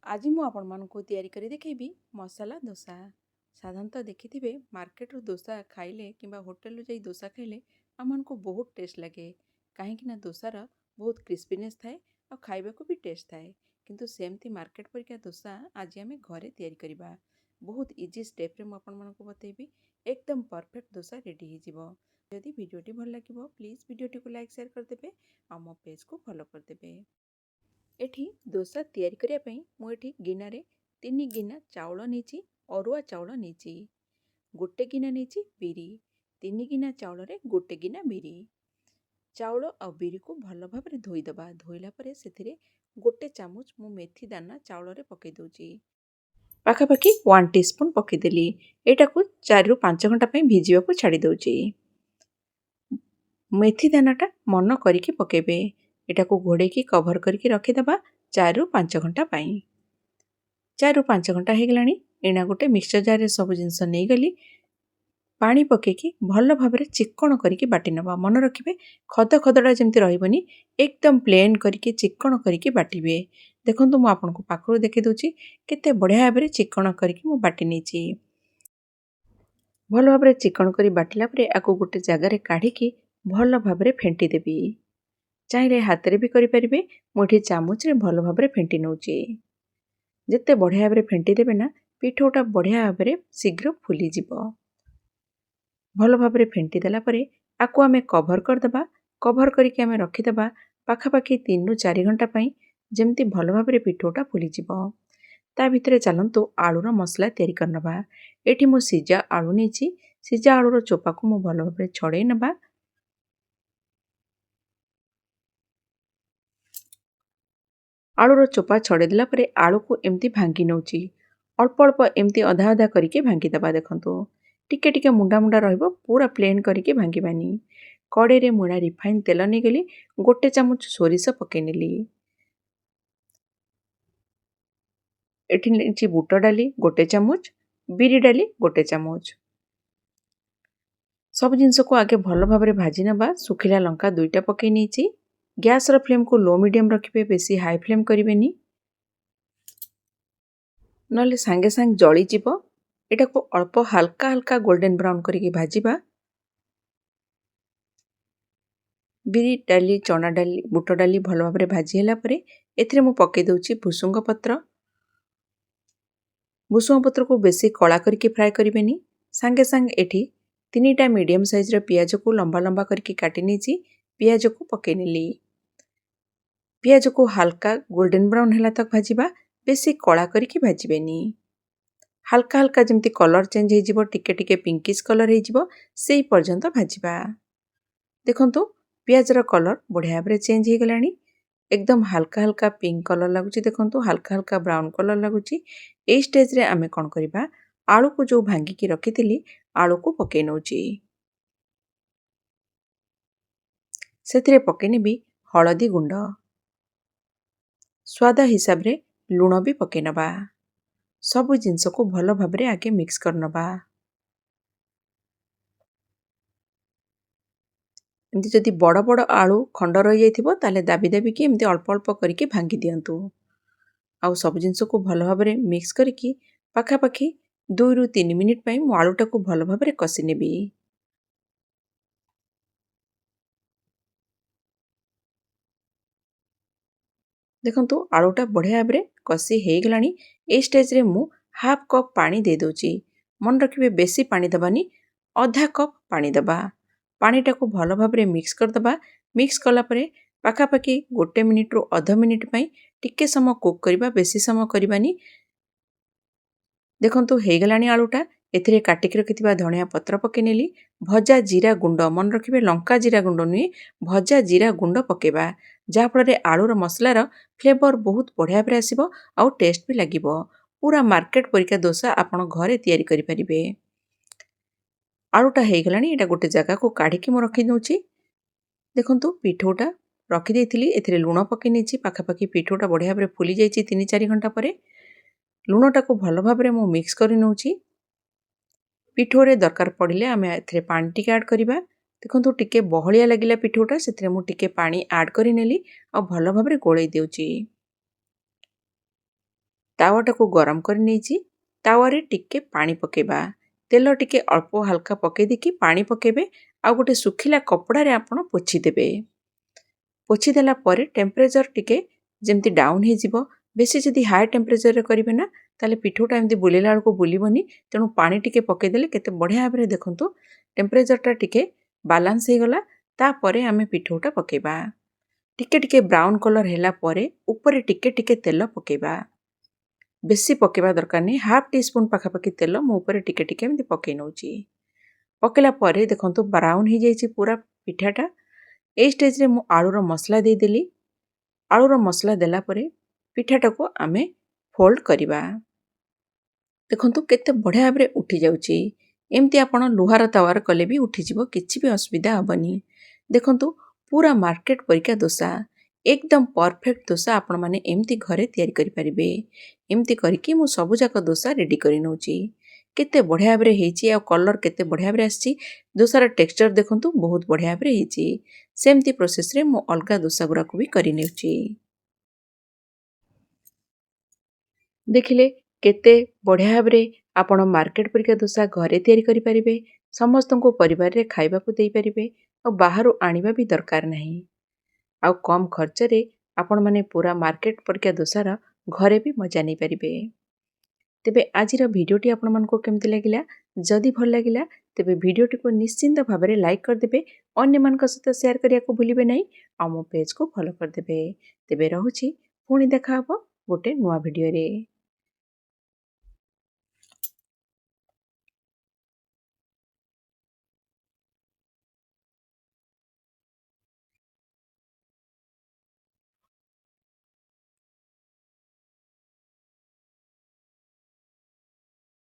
आज मु आपण मानकु तैयारी करी देखैबी मसाला डोसा। साधारणतः देखिथिबे मार्केट रो डोसा खाइले किंबा होटल रो जाई डोसा खाइले आमनको बहुत टेस्ट लगे कहीं ना डोसार बहुत क्रिस्पीनेस थाए और खाइबा को भी टेस्ट थाए। किंतु सेमती मार्केट परिका डोसा आज आम घरे तैयारी करबा बहुत इजी स्टेप रे मु आपण मानकु बतैबी एकदम परफेक्ट डोसा रेडी हो जिवो। यदि वीडियोटी भल लागिवो प्लीज वीडियोटी को लाइक शेयर कर देबे और मो पेज को फॉलो कर देबे। एठी डोसा तैयारी करिया पई मु एठी गिनारे 3 गिना चाउଳ नेची अरुआ चाउଳ नेची गोटे गिना नेची बिरी 3 गिना चाउଳ रे गोटे गिना बिरी चाउଳ आ बिरी को भल भाबरे धोई दबा। धोइला परे सेथिरे गोटे चामच मु मेथी दाना चाउଳ रे पकै दउची पाखापाखि 1 टीस्पून पकै देली। एटा को 4 रु 5 घंटा पई भिजिबा को छाडी दउची। मेथी दानाटा मन करिकी पकेबे। एटा को घोड़े की कवर करके रखी दबा 4 रु 5 घंटा पाई। 4 रु 5 घंटा हे गलानी एना गोटे मिक्सचर जार रे सब जिंस नै गली पानी पकेकी भल भाबरे चिक्कण करके बाटी नबा। मन रखिबे खद खदडा जेमति रहिबनी एकदम प्लेन करके चिक्कण करके बाटीबे। देखंतु मु आपनको पाखरु देखि दउची केते बढ़िया भाबरे चिक्कण करके मु बाटी नेची। भल भाबरे चिक्कण करी बाटिला परे आको गोटे जगह रे काढी की भल भाबरे फेंटी देबी। चाहे हाथ रे भी करें मुठी चामच रे भल भाव फेंटी नौची। जिते बढ़िया भाव फेंटी देबे ना पिठोटा बढ़िया भाव शीघ्र फुली जीवो। भल भाव फेंटी देला परे आकु आमे कवर करदबा। कवर करके आमे रखीदबा पाखापाखि 3 रु 4 घंटा पई जेमती भल भाव पिठोटा फुली जीवो। ता भितरे चलंतु आलूर मसला तैयारी करनबा। एठी मु सिजा आलू नेची। सिजा आलूर चोपा को मु भल भाव छड़े नबा। आलूर चोपा छड़े देला परे आलू को एमती भांगी नौची। अल्प अल्प एमती अधा अधा करके भांगी दबा। देखंतु टिके टिके मुंडा मुंडा रहिबो पूरा प्लेन करके भांगीबानी। कड़े रे मुड़ा रिफाइन तेल नै गली गोटे चामच सोरिष पके नेली। एठी नेची बुट डाली गोटे चामच बिरी डाली गोटे चामच सब जिंस को आगे भल भाव भाजी नबा। सुखिला लंका 2टा पके नेची। गैस रो फ्लेम को लो मीडियम रखिबे बेसी हाई फ्लेम करिवेनी नले सांगे सांग जली जीवो। एटा को अल्प हल्का हल्का गोल्डन ब्राउन करके भाजीबा। बिरी डाली चना डाली बुट डाली भल भाव भाजी होला परे एथिरे मु पके दउची भुसुंग पत्र। भुसुंग पत्र को बेसी कला करके फ्राई करिवेनी। सांगे सांग एठी 3टा मीडियम साइज रो पियाज को लंबा लंबा करके काटी नेची। पियाज को पके नेली। पियाज को हल्का गोल्डन ब्राउन होला तक भाजीबा बेसी कला करके भाजीबेनी। हल्का हल्का जमती कलर चेंज हो जिवो टिके टिके पिंकिश कलर हो जिवो सेई पर्यंत भाजीबा। देखंतु पियाज रो कलर बढ़िया भाबरे चेंज हो गलानी। एकदम हल्का हल्का पिंक कलर लागुची। देखंतु हल्का हल्का ब्राउन कलर लागुची। ए स्टेज रे आमे कोन करिबा आलू को जो भांगी की रखिथिली आलू को पके नौची। सेथिरे पके नेबी हळदी गुंड स्वाद हिसाब रे लूण भी पके नबा। सब जिंस को भल भाबरे आगे मिक्स कर नबा। एमती जदि बड़ बड़ आलू खंड रही जाइथिबो ताले दाबी दाबी की एमती अल्प अल्प करके भांगी दियंतु। आउ सब जिंस को भल भाबरे मिक्स करके पाखापाखि 2 रु 3 मिनिट पई मु आलूटा को भल भाबरे कसी नेबी। देखंतु आलूटा बढ़िया भाबरे कसी हे गलानी। ए स्टेज रे मु हाफ कप पानी दे दउची। मन रखिबे बेसी पानी दबानी आधा कप पानी दबा। पानीटा को भल भाबरे मिक्स कर दबा। मिक्स कला परे पाखापाखि 1 मिनिट रु आधा मिनिट पई टिके समय कुक करबा बेसी समय करबानी। देखंतु हे गलानी आलूटा एथिरे काटिक रखिथिबा धनिया पत्र पके नेली। भजा जीरा गुंड मन रखिबे लंका जीरा गुंड नुई भजा जीरा गुंड पकेबा जा फल आलूर मसलार फ्लेवर बहुत बढ़िया भाबरे आसीबो आउ टेस्ट भी लागिबो। पूरा मार्केट परिका डोसा आपण घरे तैयारी करि परिबे। आलूटा हे गलानी एटा गोटे जगह को काढी की मु रखि दउची। देखंतु पिठोटा रखि देइथिली एथिरे लूण पके नेची। पाखापाखि पिठोटा बढ़िया भाबरे फुली जाइची 3-4 घंटा परे। लूणटा को भल भाबरे मु मिक्स करि नउची। पिठोरे दरकार पड़िले आमे एथिरे पानी टिके ऐड करिबा। देखंतु टिके बहलिया लागिला पिठोटा सेथिरे मु टिके पानी ऐड करि नेली आ भल भाबरे गोळै देउची। ତାୱାଟାକୁ ଗରମ କରି ନେଇଛି। ତାୱାରେ ଟିକେ ପାଣି ପକେଇବା। ତେଲ ଟିକେ ଅଳ୍ପ ହାଲକା ପକେଇ ଦେଇକି ପାଣି ପକେଇବେ। ଆଉ ଗୋଟେ ଶୁଖିଲା କପଡ଼ାରେ ଆପଣ ପୋଛିଦେବେ। ପୋଛିଦେଲା ପରେ ଟେମ୍ପରେଚର ଟିକେ ଯେମିତି ଡାଉନ୍ ହେଇଯିବ। ବେଶୀ ଯଦି ହାଇ ଟେମ୍ପରେଚରରେ କରିବେ ନା ତାହେଲେ ପିଠଉଟା ଏମିତି ବୁଲିଲା ବେଳକୁ ବୁଲିବନି। ତେଣୁ ପାଣି ଟିକେ ପକେଇଦେଲେ କେତେ ବଢ଼ିଆ ଭାବରେ ଦେଖନ୍ତୁ ଟେମ୍ପରେଚରଟା ଟିକେ ବାଲାନ୍ସ ହେଇଗଲା। ତାପରେ ଆମେ ପିଠଉଟା ପକେଇବା। ଟିକେ ଟିକେ ବ୍ରାଉନ୍ କଲର୍ ହେଲା ପରେ ଉପରେ ଟିକେ ଟିକେ ତେଲ ପକେଇବା। ବେଶୀ ପକେଇବା ଦରକାର ନାହିଁ। ହାଫ୍ ଟି ସ୍ପୁନ୍ ପାଖାପାଖି ତେଲ ମୁଁ ଉପରେ ଟିକେ ଟିକେ ଏମିତି ପକେଇ ନେଉଛି। ପକେଇଲା ପରେ ଦେଖନ୍ତୁ ବ୍ରାଉନ୍ ହେଇଯାଇଛି ପୁରା ପିଠାଟା। ଏଇ ଷ୍ଟେଜ୍ରେ ମୁଁ ଆଳୁର ମସଲା ଦେଇଦେଲି। ଆଳୁର ମସଲା ଦେଲା ପରେ ପିଠାଟାକୁ ଆମେ ଫୋଲ୍ଡ କରିବା। ଦେଖନ୍ତୁ କେତେ ବଢ଼ିଆ ଭାବରେ ଉଠିଯାଉଛି। ଏମିତି ଆପଣ ଲୁହାର ତାୱାରେ କଲେ ବି ଉଠିଯିବ, କିଛି ବି ଅସୁବିଧା ହେବନି। ଦେଖନ୍ତୁ ପୁରା ମାର୍କେଟ ପରିକା ଦୋସା, ଏକଦମ ପରଫେକ୍ଟ ଦୋସା ଆପଣମାନେ ଏମିତି ଘରେ ତିଆରି କରିପାରିବେ। ଏମିତି କରିକି ମୁଁ ସବୁଯାକ ଦୋସା ରେଡ଼ି କରି ନେଉଛି। କେତେ ବଢ଼ିଆ ଭାବରେ ହେଇଛି ଆଉ କଲର୍ କେତେ ବଢ଼ିଆ ଭାବରେ ଆସିଛି। ଦୋସାର ଟେକ୍ସଚର ଦେଖନ୍ତୁ ବହୁତ ବଢ଼ିଆ ଭାବରେ ହେଇଛି। ସେମିତି ପ୍ରୋସେସ୍ରେ ମୁଁ ଅଲଗା ଦୋସା ଗୁଡ଼ାକୁ ବି କରି ନେଉଛି। ଦେଖିଲେ କେତେ ବଢ଼ିଆ ଭାବରେ ଆପଣ ମାର୍କେଟ ପରିକା ଦୋସା ଘରେ ତିଆରି କରିପାରିବେ। ସମସ୍ତଙ୍କୁ ପରିବାରରେ ଖାଇବାକୁ ଦେଇପାରିବେ ଆଉ ବାହାରୁ ଆଣିବା ବି ଦରକାର ନାହିଁ। ଆଉ କମ୍ ଖର୍ଚ୍ଚରେ ଆପଣମାନେ ପୁରା ମାର୍କେଟ ପରିକା ଦୋସାର ଘରେ ବି ମଜା ନେଇପାରିବେ। ତେବେ ଆଜିର ଭିଡ଼ିଓଟି ଆପଣମାନଙ୍କୁ କେମିତି ଲାଗିଲା? ଯଦି ଭଲ ଲାଗିଲା ତେବେ ଭିଡ଼ିଓଟିକୁ ନିଶ୍ଚିନ୍ତ ଭାବରେ ଲାଇକ୍ କରିଦେବେ। ଅନ୍ୟମାନଙ୍କ ସହିତ ସେୟାର କରିବାକୁ ଭୁଲିବେ ନାହିଁ। ଆଉ ମୋ ପେଜ୍କୁ ଫଲୋ କରିଦେବେ। ତେବେ ରହୁଛି, ପୁଣି ଦେଖା ହେବ ଗୋଟେ ନୂଆ ଭିଡ଼ିଓରେ।